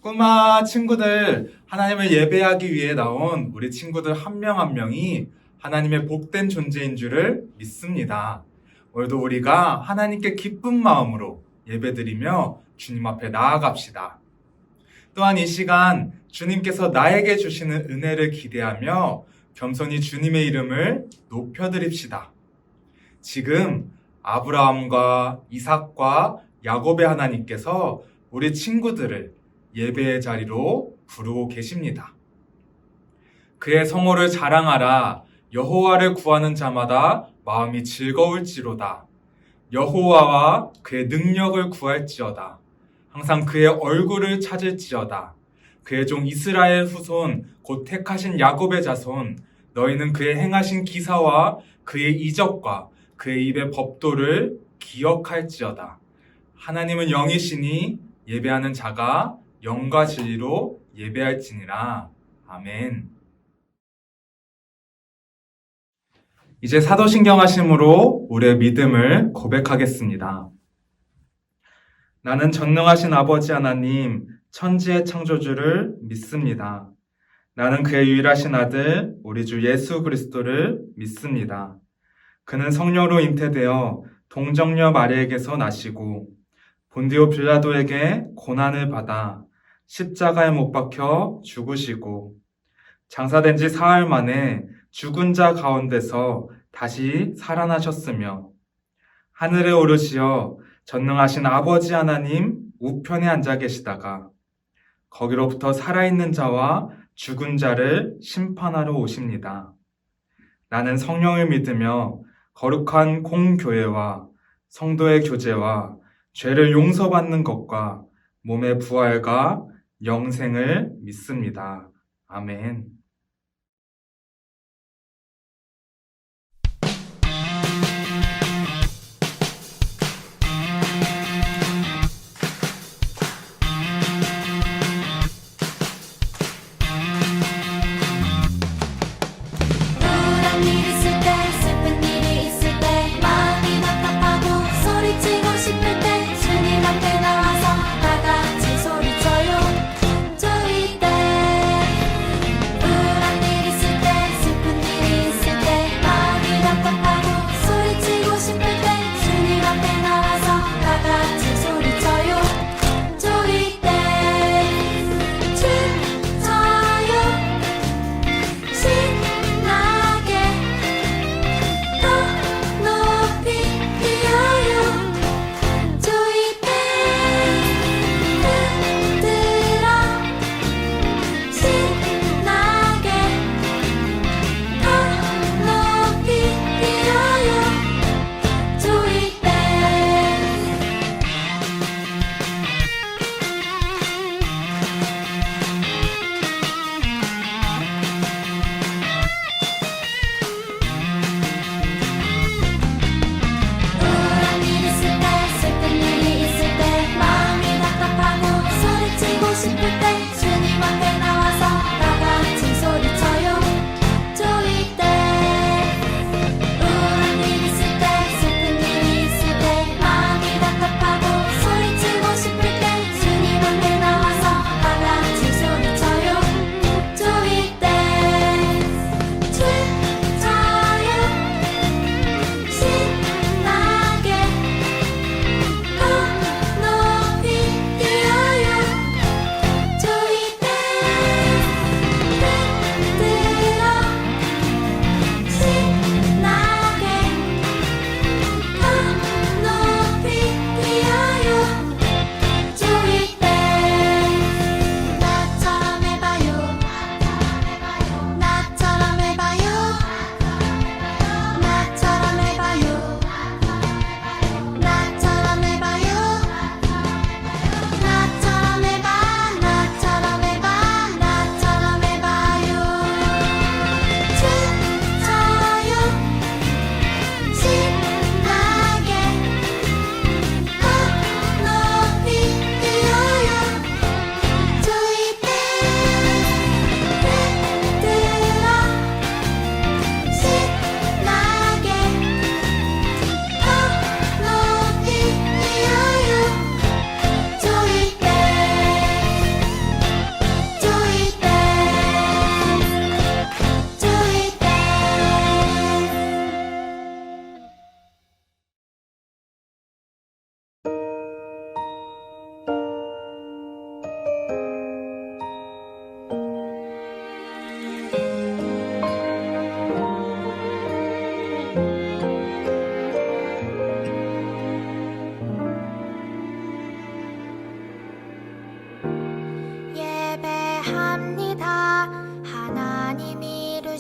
꼬마 친구들, 하나님을 예배하기 위해 나온 우리 친구들 한 명 한 명이 하나님의 복된 존재인 줄을 믿습니다. 오늘도 우리가 하나님께 기쁜 마음으로 예배드리며 주님 앞에 나아갑시다. 또한 이 시간 주님께서 나에게 주시는 은혜를 기대하며 겸손히 주님의 이름을 높여드립시다. 지금 아브라함과 이삭과 야곱의 하나님께서 우리 친구들을 예배의 자리로 부르고 계십니다. 그의 성호를 자랑하라. 여호와를 구하는 자마다 마음이 즐거울지로다. 여호와와 그의 능력을 구할지어다. 항상 그의 얼굴을 찾을지어다. 그의 종 이스라엘 후손 곧 택하신 야곱의 자손, 너희는 그의 행하신 기사와 그의 이적과 그의 입의 법도를 기억할지어다. 하나님은 영이시니 예배하는 자가 영과 진리로 예배할지니라. 아멘. 이제 사도신경 하심으로 우리의 믿음을 고백하겠습니다. 나는 전능하신 아버지 하나님, 천지의 창조주를 믿습니다. 나는 그의 유일하신 아들, 우리 주 예수 그리스도를 믿습니다. 그는 성령으로 잉태되어 동정녀 마리에게서 나시고 본디오 빌라도에게 고난을 받아 십자가에 못 박혀 죽으시고 장사된 지 사흘 만에 죽은 자 가운데서 다시 살아나셨으며 하늘에 오르시어 전능하신 아버지 하나님 우편에 앉아 계시다가 거기로부터 살아있는 자와 죽은 자를 심판하러 오십니다. 나는 성령을 믿으며 거룩한 공교회와 성도의 교제와 죄를 용서받는 것과 몸의 부활과 영생을 믿습니다. 아멘. 우울한 일 있을 때 슬픈 일이 있을 때 마음이 답답하고 소리치고 싶을 때 주님 앞에 나와서 다 같이 소리쳐요. 저희 때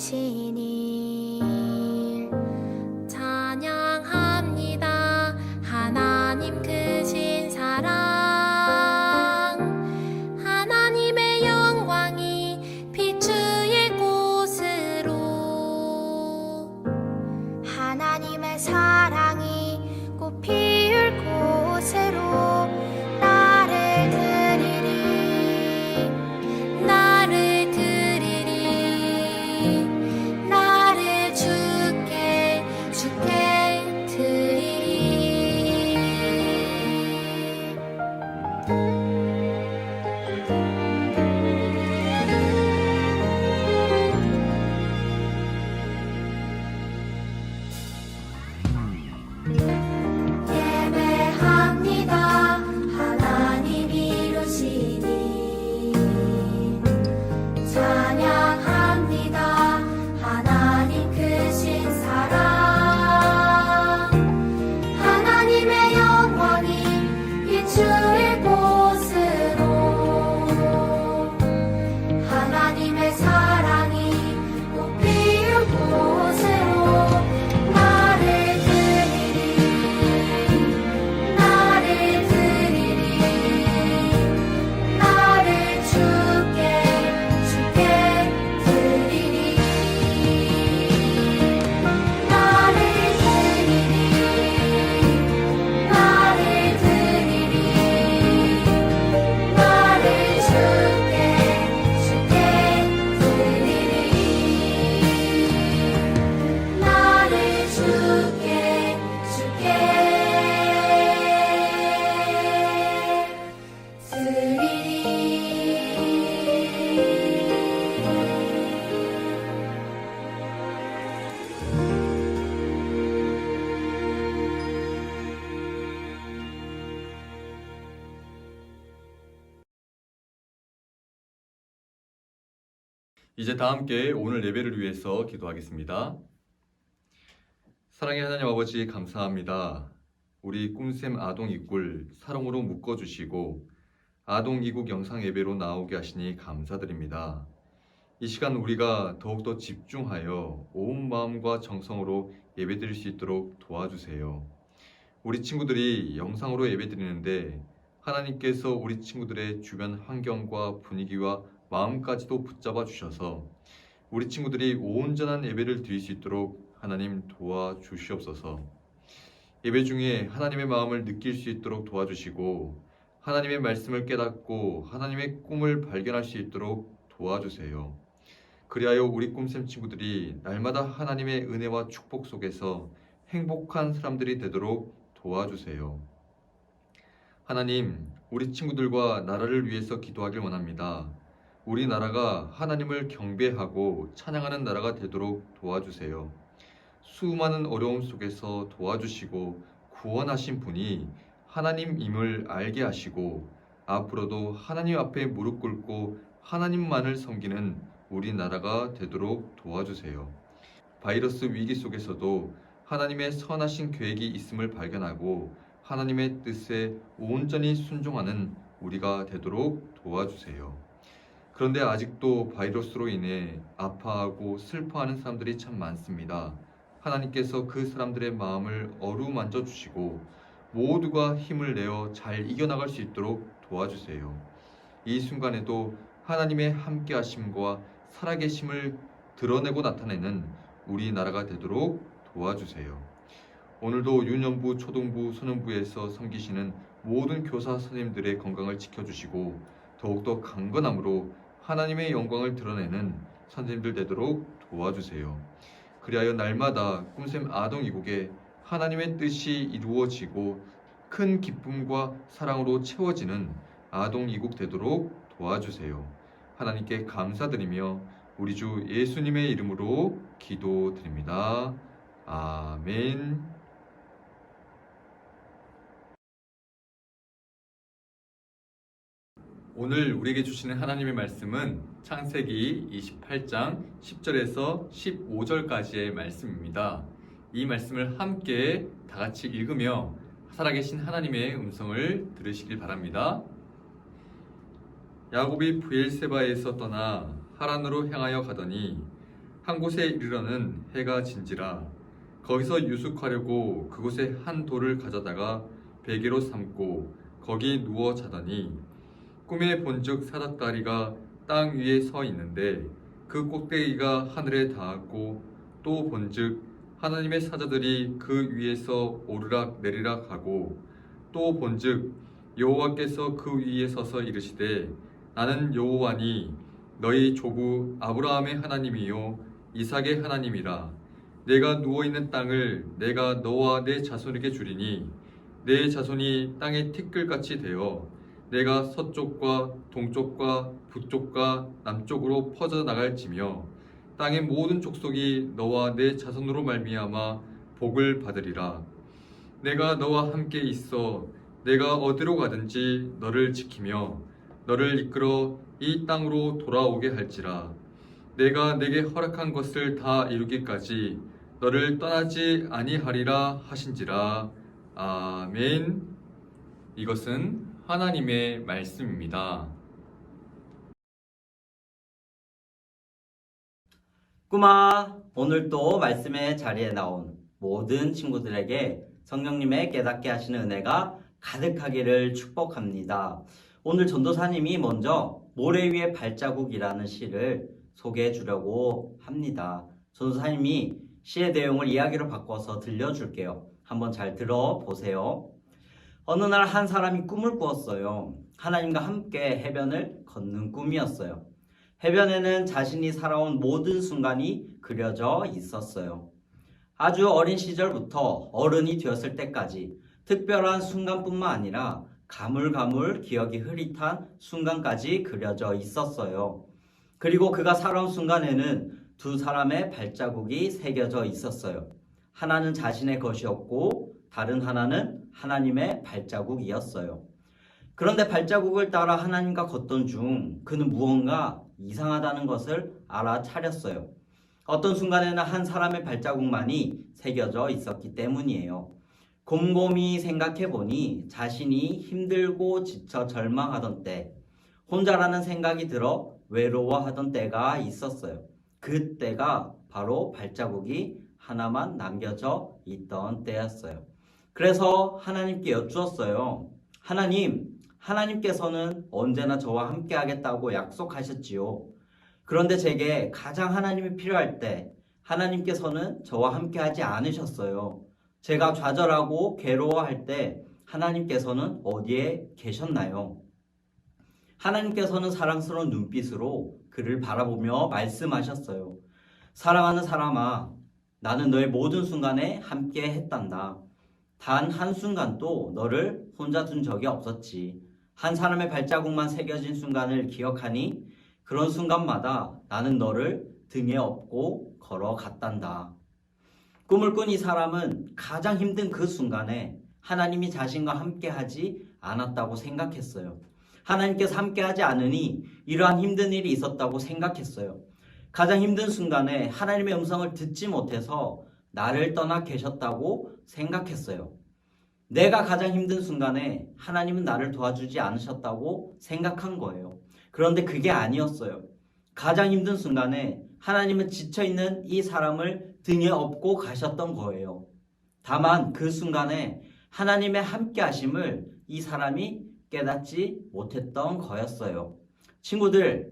이루시니 찬양합니다. 하나님 크신 사랑, 하나님의 영광이 비추일 곳으로, 하나님의 사랑이 꽃 피울 곳으로 나를 드리리, 나를 드리리, 나를 주께 드리리. 예배합니다. 하나님 이루시니 찬양합니다. 하나님 크신 사랑, 하나님의 영광이 비추일 곳으로, 하나님의 사랑이 꽃 피울 곳으로 나를 드리리, 나를 드리리, 나를 주께 드리리, 나를 드리리, 나를 드리리, 나를 주께 드리리, 나를 주께 이제 다 함께 오늘 예배를 위해서 기도하겠습니다. 사랑의 하나님 아버지 감사합니다. 우리 꿈샘 아동 이굴 사랑으로 묶어주시고 아동 이국 영상 예배로 나오게 하시니 감사드립니다. 이 시간 우리가 더욱더 집중하여 온 마음과 정성으로 예배드릴 수 있도록 도와주세요. 우리 친구들이 영상으로 예배드리는데 하나님께서 우리 친구들의 주변 환경과 분위기와 마음까지도 붙잡아 주셔서 우리 친구들이 온전한 예배를 드릴 수 있도록 하나님 도와주시옵소서. 예배 중에 하나님의 마음을 느낄 수 있도록 도와주시고 하나님의 말씀을 깨닫고 하나님의 꿈을 발견할 수 있도록 도와주세요. 그리하여 우리 꿈샘 친구들이 날마다 하나님의 은혜와 축복 속에서 행복한 사람들이 되도록 도와주세요. 하나님, 우리 친구들과 나라를 위해서 기도하길 원합니다. 우리 나라가 하나님을 경배하고 찬양하는 나라가 되도록 도와주세요. 수많은 어려움 속에서 도와주시고 구원하신 분이 하나님임을 알게 하시고 앞으로도 하나님 앞에 무릎 꿇고 하나님만을 섬기는 우리 나라가 되도록 도와주세요. 바이러스 위기 속에서도 하나님의 선하신 계획이 있음을 발견하고 하나님의 뜻에 온전히 순종하는 우리가 되도록 도와주세요. 그런데 아직도 바이러스로 인해 아파하고 슬퍼하는 사람들이 참 많습니다. 하나님께서 그 사람들의 마음을 어루만져 주시고 모두가 힘을 내어 잘 이겨나갈 수 있도록 도와주세요. 이 순간에도 하나님의 함께 하심과 살아계심을 드러내고 나타내는 우리 나라가 되도록 도와주세요. 오늘도 유년부, 초등부, 소년부에서 섬기시는 모든 교사 선생님들의 건강을 지켜주시고 더욱더 강건함으로 하나님의 영광을 드러내는 선생님들 되도록 도와주세요. 그리하여 날마다 꿈샘 아동 이국에 하나님의 뜻이 이루어지고 큰 기쁨과 사랑으로 채워지는 아동 이국 되도록 도와주세요. 하나님께 감사드리며 우리 주 예수님의 이름으로 기도드립니다. 아멘. 오늘 우리에게 주시는 하나님의 말씀은 창세기 28장 10절에서 15절까지의 말씀입니다. 이 말씀을 함께 다 같이 읽으며 살아계신 하나님의 음성을 들으시길 바랍니다. 야곱이 브엘세바에서 떠나 하란으로 향하여 가더니 한 곳에 이르러는 해가 진지라. 거기서 유숙하려고 그곳에 한 돌을 가져다가 베개로 삼고 거기 누워 자더니 꿈에 본즉 사닥다리가 땅 위에 서 있는데 그 꼭대기가 하늘에 닿았고 또 본즉 하나님의 사자들이 그 위에서 오르락 내리락 하고 또 본즉 여호와께서 그 위에 서서 이르시되 나는 여호와니 너희 조부 아브라함의 하나님이요 이삭의 하나님이라. 내가 누워있는 땅을 내가 너와 내 자손에게 주리니 내 자손이 땅의 티끌같이 되어 내가 서쪽과 동쪽과 북쪽과 남쪽으로 퍼져 나갈지며 땅의 모든 족속이 너와 내 자손으로 말미암아 복을 받으리라. 내가 너와 함께 있어 내가 어디로 가든지 너를 지키며 너를 이끌어 이 땅으로 돌아오게 할지라. 내가 내게 허락한 것을 다 이루기까지 너를 떠나지 아니하리라 하신지라. 아멘. 이것은 하나님의 말씀입니다. 꼬마, 오늘 또 말씀의 자리에 나온 모든 친구들에게 성령님의 깨닫게 하시는 은혜가 가득하기를 축복합니다. 오늘 전도사님이 먼저 모래 위의 발자국이라는 시를 소개해 주려고 합니다. 전도사님이 시의 내용을 이야기로 바꿔서 들려줄게요. 한번 잘 들어보세요. 어느 날 한 사람이 꿈을 꾸었어요. 하나님과 함께 해변을 걷는 꿈이었어요. 해변에는 자신이 살아온 모든 순간이 그려져 있었어요. 아주 어린 시절부터 어른이 되었을 때까지 특별한 순간뿐만 아니라 가물가물 기억이 흐릿한 순간까지 그려져 있었어요. 그리고 그가 살아온 순간에는 두 사람의 발자국이 새겨져 있었어요. 하나는 자신의 것이었고 다른 하나는 하나님의 발자국이었어요. 그런데 발자국을 따라 하나님과 걷던 중 그는 무언가 이상하다는 것을 알아차렸어요. 어떤 순간에는 한 사람의 발자국만이 새겨져 있었기 때문이에요. 곰곰이 생각해보니 자신이 힘들고 지쳐 절망하던 때, 혼자라는 생각이 들어 외로워하던 때가 있었어요. 그때가 바로 발자국이 하나만 남겨져 있던 때였어요. 그래서 하나님께 여쭈었어요. 하나님께서는 언제나 저와 함께 하겠다고 약속하셨지요. 그런데 제게 가장 하나님이 필요할 때 하나님께서는 저와 함께 하지 않으셨어요. 제가 좌절하고 괴로워할 때 하나님께서는 어디에 계셨나요? 하나님께서는 사랑스러운 눈빛으로 그를 바라보며 말씀하셨어요. 사랑하는 사람아, 나는 너의 모든 순간에 함께 했단다. 단 한순간도 너를 혼자 둔 적이 없었지. 한 사람의 발자국만 새겨진 순간을 기억하니 그런 순간마다 나는 너를 등에 업고 걸어갔단다. 꿈을 꾼 이 사람은 가장 힘든 그 순간에 하나님이 자신과 함께하지 않았다고 생각했어요. 하나님께서 함께하지 않으니 이러한 힘든 일이 있었다고 생각했어요. 가장 힘든 순간에 하나님의 음성을 듣지 못해서 나를 떠나 계셨다고 생각했어요. 내가 가장 힘든 순간에 하나님은 나를 도와주지 않으셨다고 생각한 거예요. 그런데 그게 아니었어요. 가장 힘든 순간에 하나님은 지쳐있는 이 사람을 등에 업고 가셨던 거예요. 다만 그 순간에 하나님의 함께 하심을 이 사람이 깨닫지 못했던 거였어요. 친구들,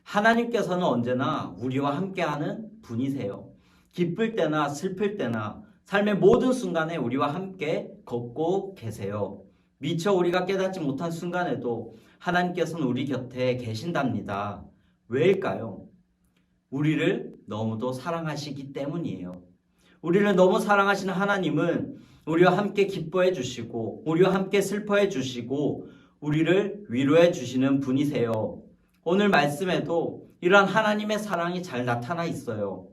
하나님께서는 언제나 우리와 함께하는 분이세요. 기쁠 때나 슬플 때나 삶의 모든 순간에 우리와 함께 걷고 계세요. 미처 우리가 깨닫지 못한 순간에도 하나님께서는 우리 곁에 계신답니다. 왜일까요? 우리를 너무도 사랑하시기 때문이에요. 우리를 너무 사랑하시는 하나님은 우리와 함께 기뻐해 주시고 우리와 함께 슬퍼해 주시고 우리를 위로해 주시는 분이세요. 오늘 말씀에도 이러한 하나님의 사랑이 잘 나타나 있어요.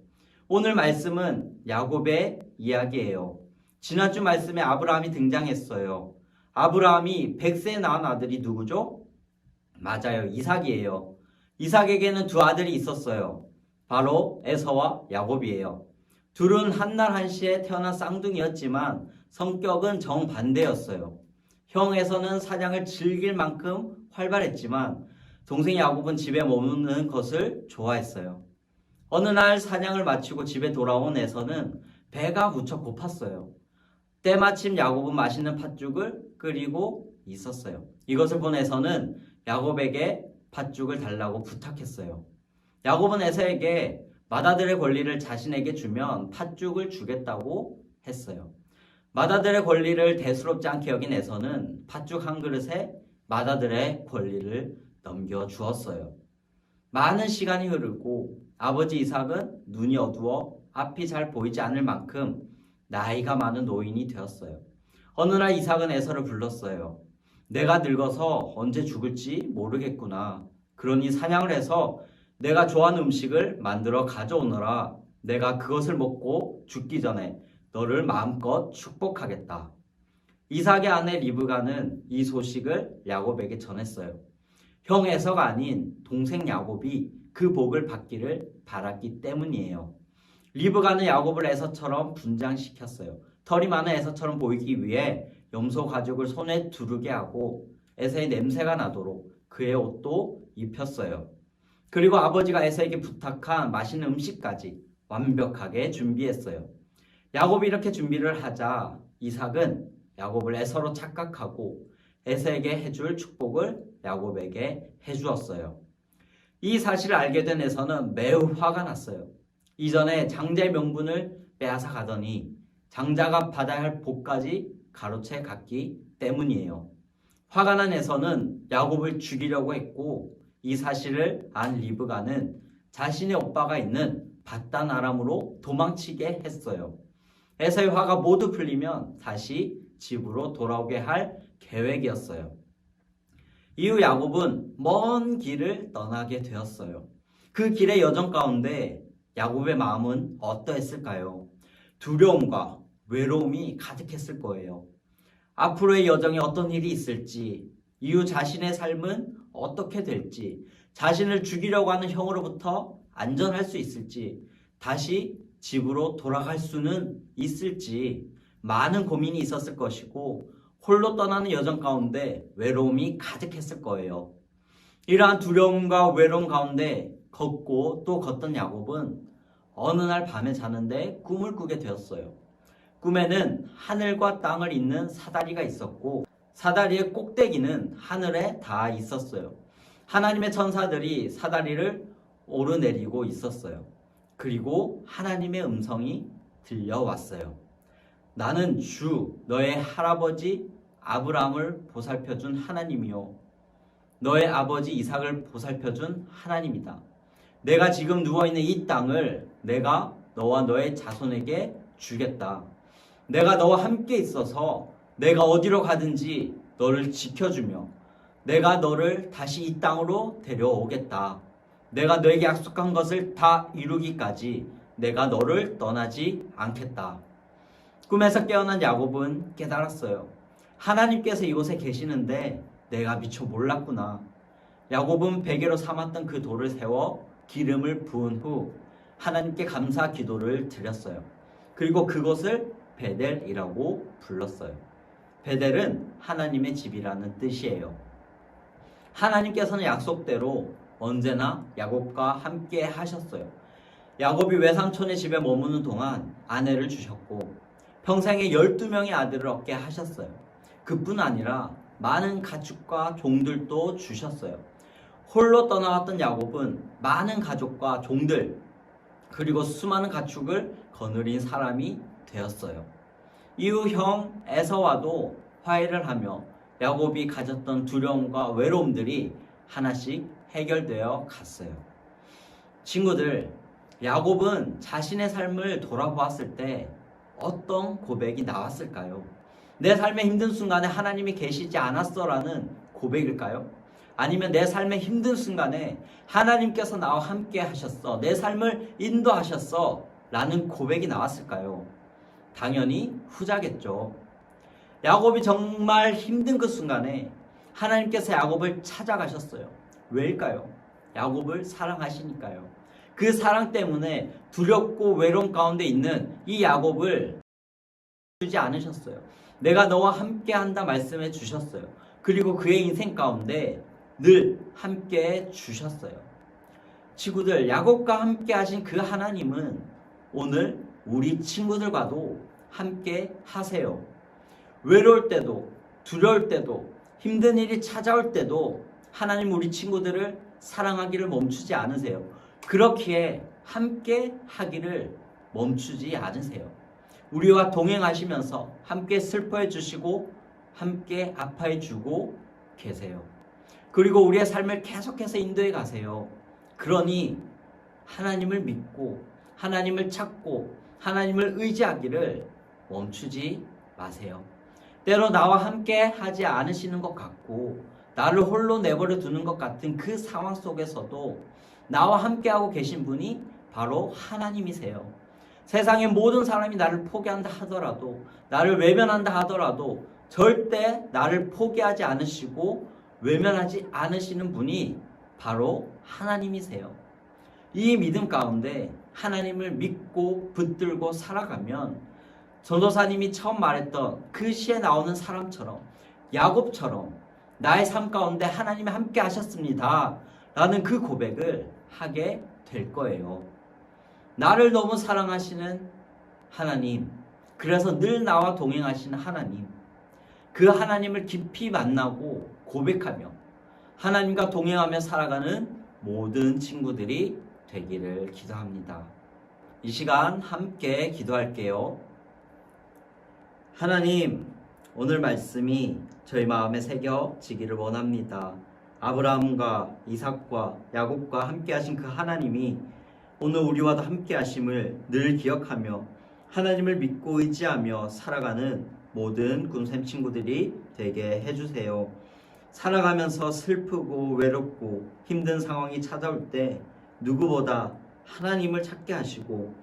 오늘 말씀은 야곱의 이야기예요. 지난주 말씀에 아브라함이 등장했어요. 아브라함이 100세에 낳은 아들이 누구죠? 맞아요. 이삭이에요. 이삭에게는 두 아들이 있었어요. 바로 에서와 야곱이에요. 둘은 한날 한시에 태어난 쌍둥이였지만 성격은 정반대였어요. 형 에서는 사냥을 즐길 만큼 활발했지만 동생 야곱은 집에 머무는 것을 좋아했어요. 어느 날 사냥을 마치고 집에 돌아온 에서는 배가 무척 고팠어요. 때마침 야곱은 맛있는 팥죽을 끓이고 있었어요. 이것을 본 에서는 야곱에게 팥죽을 달라고 부탁했어요. 야곱은 에서에게 맏아들의 권리를 자신에게 주면 팥죽을 주겠다고 했어요. 맏아들의 권리를 대수롭지 않게 여긴 에서는 팥죽 한 그릇에 맏아들의 권리를 넘겨주었어요. 많은 시간이 흐르고 아버지 이삭은 눈이 어두워 앞이 잘 보이지 않을 만큼 나이가 많은 노인이 되었어요. 어느 날 이삭은 에서를 불렀어요. 내가 늙어서 언제 죽을지 모르겠구나. 그러니 사냥을 해서 내가 좋아하는 음식을 만들어 가져오너라. 내가 그것을 먹고 죽기 전에 너를 마음껏 축복하겠다. 이삭의 아내 리브가는 이 소식을 야곱에게 전했어요. 형 에서가 아닌 동생 야곱이 그 복을 받기를 바랐기 때문이에요. 리브가는 야곱을 에서처럼 분장시켰어요. 털이 많은 에서처럼 보이기 위해 염소 가죽을 손에 두르게 하고 에서의 냄새가 나도록 그의 옷도 입혔어요. 그리고 아버지가 에서에게 부탁한 맛있는 음식까지 완벽하게 준비했어요. 야곱이 이렇게 준비를 하자 이삭은 야곱을 에서로 착각하고 에서에게 해줄 축복을 야곱에게 해주었어요. 이 사실을 알게 된 에서는 매우 화가 났어요. 이전에 장자의 명분을 빼앗아 가더니 장자가 받아야 할 복까지 가로채 갔기 때문이에요. 화가 난 에서는 야곱을 죽이려고 했고 이 사실을 안 리브가는 자신의 오빠가 있는 밧단 아람으로 도망치게 했어요. 에서의 화가 모두 풀리면 다시 집으로 돌아오게 할 계획이었어요. 이후 야곱은 먼 길을 떠나게 되었어요. 그 길의 여정 가운데 야곱의 마음은 어떠했을까요? 두려움과 외로움이 가득했을 거예요. 앞으로의 여정에 어떤 일이 있을지, 이후 자신의 삶은 어떻게 될지, 자신을 죽이려고 하는 형으로부터 안전할 수 있을지, 다시 집으로 돌아갈 수는 있을지 많은 고민이 있었을 것이고 홀로 떠나는 여정 가운데 외로움이 가득했을 거예요. 이러한 두려움과 외로움 가운데 걷고 또 걷던 야곱은 어느 날 밤에 자는데 꿈을 꾸게 되었어요. 꿈에는 하늘과 땅을 잇는 사다리가 있었고 사다리의 꼭대기는 하늘에 닿아 있었어요. 하나님의 천사들이 사다리를 오르내리고 있었어요. 그리고 하나님의 음성이 들려왔어요. 나는 주 너의 할아버지 아브라함을 보살펴준 하나님이요 너의 아버지 이삭을 보살펴준 하나님이다. 내가 지금 누워있는 이 땅을 내가 너와 너의 자손에게 주겠다. 내가 너와 함께 있어서 내가 어디로 가든지 너를 지켜주며 내가 너를 다시 이 땅으로 데려오겠다. 내가 너에게 약속한 것을 다 이루기까지 내가 너를 떠나지 않겠다. 꿈에서 깨어난 야곱은 깨달았어요. 하나님께서 이곳에 계시는데 내가 미처 몰랐구나. 야곱은 베개로 삼았던 그 돌을 세워 기름을 부은 후 하나님께 감사 기도를 드렸어요. 그리고 그곳을 베델이라고 불렀어요. 베델은 하나님의 집이라는 뜻이에요. 하나님께서는 약속대로 언제나 야곱과 함께 하셨어요. 야곱이 외삼촌의 집에 머무는 동안 아내를 주셨고 평생에 12명의 아들을 얻게 하셨어요. 그뿐 아니라 많은 가축과 종들도 주셨어요. 홀로 떠나왔던 야곱은 많은 가족과 종들 그리고 수많은 가축을 거느린 사람이 되었어요. 이후 형 에서와도 화해를 하며 야곱이 가졌던 두려움과 외로움들이 하나씩 해결되어 갔어요. 친구들, 야곱은 자신의 삶을 돌아보았을 때 어떤 고백이 나왔을까요? 내 삶의 힘든 순간에 하나님이 계시지 않았어라는 고백일까요? 아니면 내 삶의 힘든 순간에 하나님께서 나와 함께 하셨어, 내 삶을 인도하셨어 라는 고백이 나왔을까요? 당연히 후자겠죠. 야곱이 정말 힘든 그 순간에 하나님께서 야곱을 찾아가셨어요. 왜일까요? 야곱을 사랑하시니까요. 그 사랑 때문에 두렵고 외로움 가운데 있는 이 야곱을 주지 않으셨어요. 내가 너와 함께 한다 말씀해 주셨어요. 그리고 그의 인생 가운데 늘 함께 주셨어요. 친구들, 야곱과 함께 하신 그 하나님은 오늘 우리 친구들과도 함께 하세요. 외로울 때도, 두려울 때도, 힘든 일이 찾아올 때도 하나님 우리 친구들을 사랑하기를 멈추지 않으세요. 그렇기에 함께 하기를 멈추지 않으세요. 우리와 동행하시면서 함께 슬퍼해 주시고 함께 아파해 주고 계세요. 그리고 우리의 삶을 계속해서 인도해 가세요. 그러니 하나님을 믿고 하나님을 찾고 하나님을 의지하기를 멈추지 마세요. 때로 나와 함께 하지 않으시는 것 같고 나를 홀로 내버려 두는 것 같은 그 상황 속에서도 나와 함께하고 계신 분이 바로 하나님이세요. 세상의 모든 사람이 나를 포기한다 하더라도, 나를 외면한다 하더라도 절대 나를 포기하지 않으시고 외면하지 않으시는 분이 바로 하나님이세요. 이 믿음 가운데 하나님을 믿고 붙들고 살아가면 전도사님이 처음 말했던 그 시에 나오는 사람처럼, 야곱처럼 나의 삶 가운데 하나님이 함께 하셨습니다 라는 그 고백을 하게 될 거예요. 나를 너무 사랑하시는 하나님, 그래서 늘 나와 동행하시는 하나님, 그 하나님을 깊이 만나고 고백하며 하나님과 동행하며 살아가는 모든 친구들이 되기를 기도합니다. 이 시간 함께 기도할게요. 하나님, 오늘 말씀이 저희 마음에 새겨지기를 원합니다. 아브라함과 이삭과 야곱과 함께 하신 그 하나님이 오늘 우리와도 함께 하심을 늘 기억하며 하나님을 믿고 의지하며 살아가는 모든 꿈샘 친구들이 되게 해주세요. 살아가면서 슬프고 외롭고 힘든 상황이 찾아올 때 누구보다 하나님을 찾게 하시고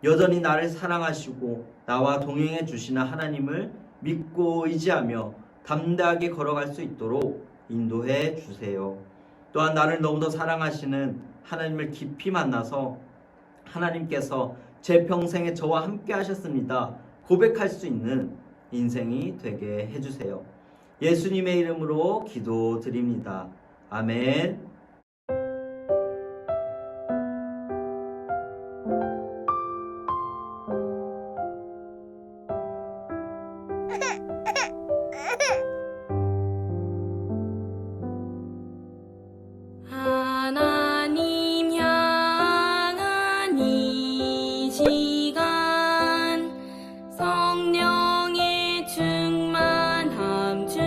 여전히 나를 사랑하시고 나와 동행해 주시는 하나님을 믿고 의지하며 담대하게 걸어갈 수 있도록 인도해 주세요. 또한 나를 너무도 사랑하시는 하나님을 깊이 만나서 하나님께서 제 평생에 저와 함께 하셨습니다 고백할 수 있는 인생이 되게 해주세요. 예수님의 이름으로 기도드립니다. 아멘. 하나님 향한 이 시간 성령의 충만함 주세요.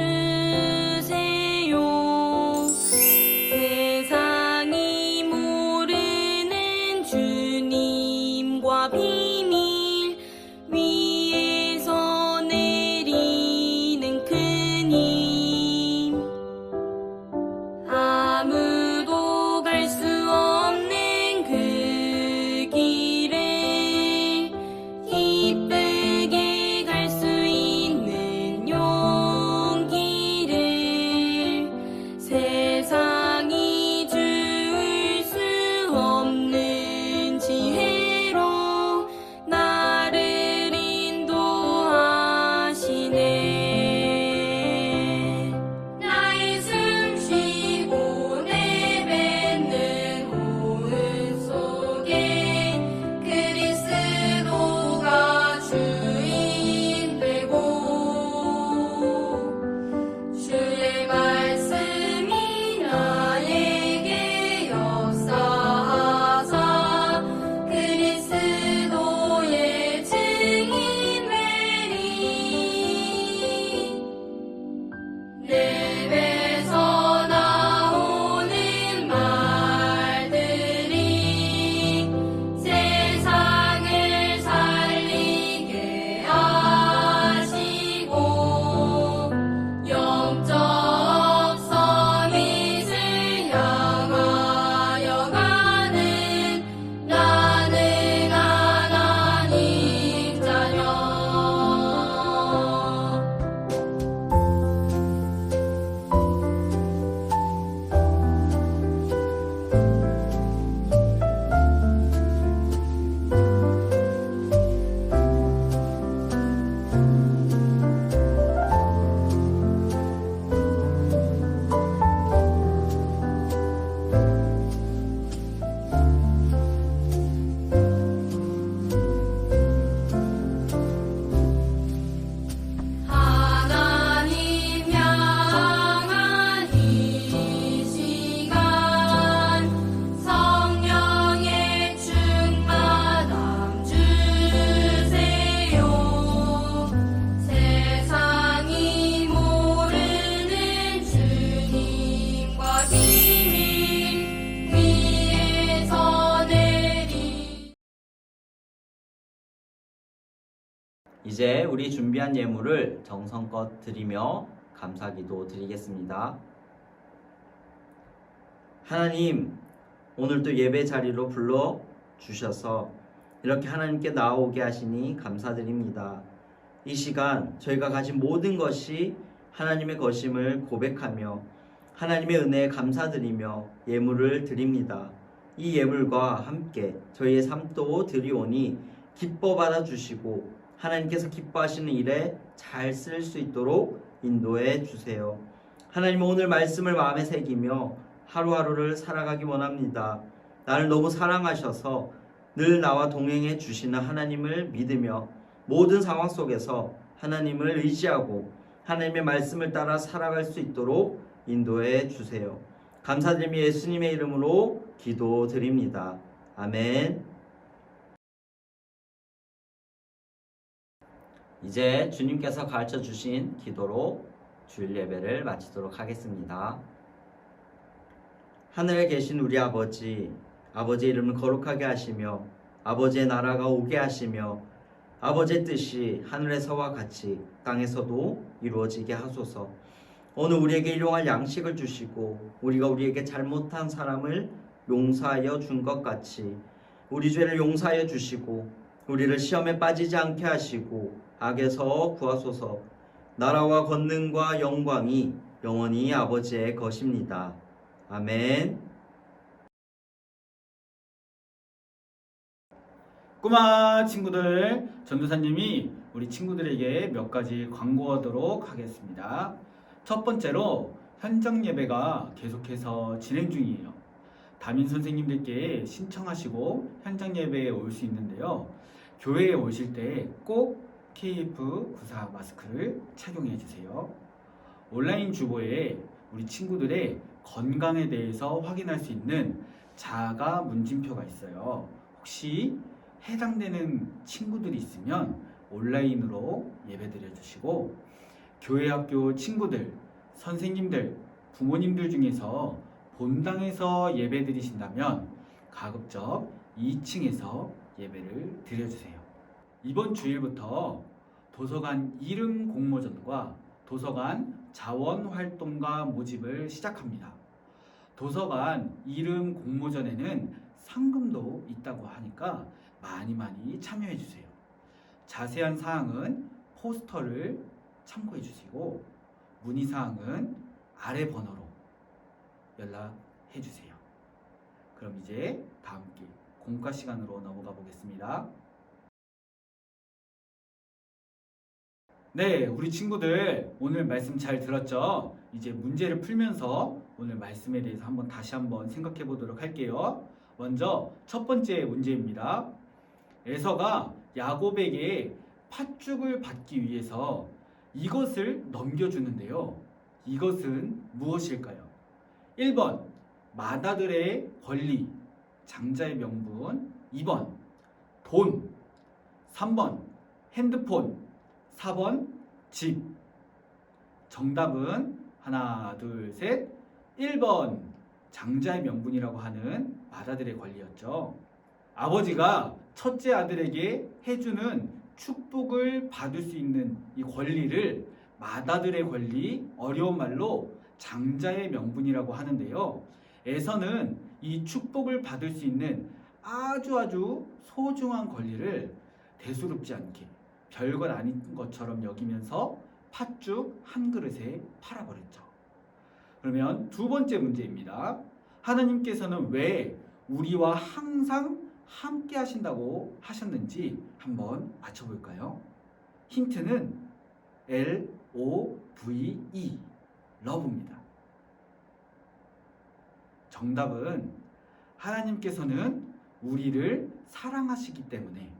이제 우리 준비한 예물을 정성껏 드리며 감사기도 드리겠습니다. 하나님, 오늘도 예배 자리로 불러 주셔서 이렇게 하나님께 나오게 하시니 감사드립니다. 이 시간 저희가 가진 모든 것이 하나님의 것임을 고백하며 하나님의 은혜에 감사드리며 예물을 드립니다. 이 예물과 함께 저희의 삶도 드리오니 기뻐 받아주시고 하나님께서 기뻐하시는 일에 잘 쓸 수 있도록 인도해 주세요. 하나님, 오늘 말씀을 마음에 새기며 하루하루를 살아가기 원합니다. 나를 너무 사랑하셔서 늘 나와 동행해 주시는 하나님을 믿으며 모든 상황 속에서 하나님을 의지하고 하나님의 말씀을 따라 살아갈 수 있도록 인도해 주세요. 감사드리며 예수님의 이름으로 기도드립니다. 아멘. 이제 주님께서 가르쳐 주신 기도로 주일 예배를 마치도록 하겠습니다. 하늘에 계신 우리 아버지, 아버지의 이름을 거룩하게 하시며 아버지의 나라가 오게 하시며 아버지의 뜻이 하늘에서와 같이 땅에서도 이루어지게 하소서. 오늘 우리에게 일용할 양식을 주시고 우리가 우리에게 잘못한 사람을 용서하여 준 것 같이 우리 죄를 용서하여 주시고 우리를 시험에 빠지지 않게 하시고 악에서 구하소서. 나라와 권능과 영광이 영원히 아버지의 것입니다. 아멘. 꼬마 친구들, 전도사님이 우리 친구들에게 몇 가지 광고하도록 하겠습니다. 첫 번째로 현장 예배가 계속해서 진행 중이에요. 담임 선생님들께 신청하시고 현장 예배에 올 수 있는데요. 교회에 오실 때 꼭 KF94 마스크를 착용해 주세요. 온라인 주보에 우리 친구들의 건강에 대해서 확인할 수 있는 자가 문진표가 있어요. 혹시 해당되는 친구들이 있으면 온라인으로 예배 드려주시고 교회 학교 친구들, 선생님들, 부모님들 중에서 본당에서 예배 드리신다면 가급적 2층에서 예배를 드려주세요. 이번 주일부터 도서관 이름 공모전과 도서관 자원활동가 모집을 시작합니다. 도서관 이름 공모전에는 상금도 있다고 하니까 많이 참여해 주세요. 자세한 사항은 포스터를 참고해 주시고 문의 사항은 아래 번호로 연락해 주세요. 그럼 이제 다음 기 공과 시간으로 넘어가 보겠습니다. 네, 우리 친구들 오늘 말씀 잘 들었죠? 이제 문제를 풀면서 오늘 말씀에 대해서 다시 한번 생각해 보도록 할게요. 먼저 첫 번째 문제입니다. 에서가 야곱에게 팥죽을 받기 위해서 이것을 넘겨주는데요. 이것은 무엇일까요? 1번 맏아들의 권리, 장자의 명분. 2번 돈. 3번 핸드폰. 4번 집. 정답은 하나, 둘, 셋. 1번 장자의 명분이라고 하는 맏아들의 권리였죠. 아버지가 첫째 아들에게 해주는 축복을 받을 수 있는 이 권리를 맏아들의 권리, 어려운 말로 장자의 명분이라고 하는데요. 에서는 이 축복을 받을 수 있는 아주 소중한 권리를 대수롭지 않게 별것 아닌 것처럼 여기면서 팥죽 한 그릇에 팔아버렸죠. 그러면 두 번째 문제입니다. 하나님께서는 왜 우리와 항상 함께 하신다고 하셨는지 한번 맞춰볼까요? 힌트는 LOVE, 러브입니다. 정답은 하나님께서는 우리를 사랑하시기 때문에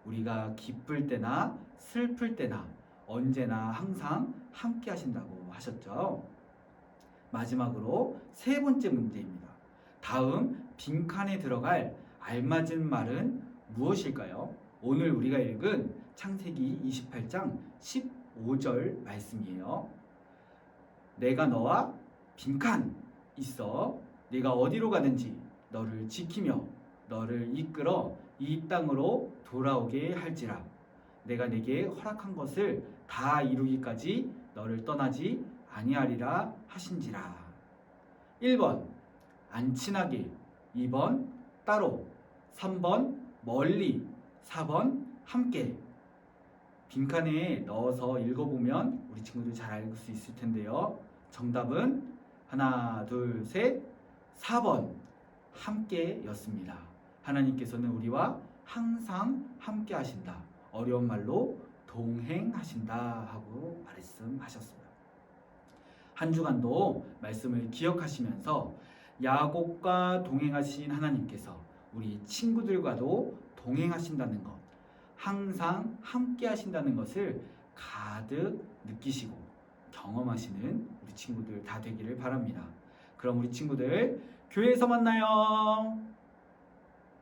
우리가 기쁠 때나 슬플 때나 언제나 항상 함께 하신다고 하셨죠. 마지막으로 세 번째 문제입니다. 다음 빈칸에 들어갈 알맞은 말은 무엇일까요? 오늘 우리가 읽은 창세기 28장 15절 말씀이에요. 내가 너와 빈칸 있어 네가 어디로 가든지 너를 지키며 너를 이끌어 이 땅으로 돌아오게 할지라 내가 내게 허락한 것을 다 이루기까지 너를 떠나지 아니하리라 하신지라. 1번 안 친하게, 2번 따로, 3번 멀리, 4번 함께. 빈칸에 넣어서 읽어보면 우리 친구들 잘 알 수 있을 텐데요. 정답은 하나, 둘, 셋, 4번 함께였습니다. 하나님께서는 우리와 항상 함께 하신다. 어려운 말로 동행하신다 하고 말씀하셨습니다. 한 주간도 말씀을 기억하시면서 야곱과 동행하신 하나님께서 우리 친구들과도 동행하신다는 것, 항상 함께 하신다는 것을 가득 느끼시고 경험하시는 우리 친구들 다 되기를 바랍니다. 그럼 우리 친구들 교회에서 만나요.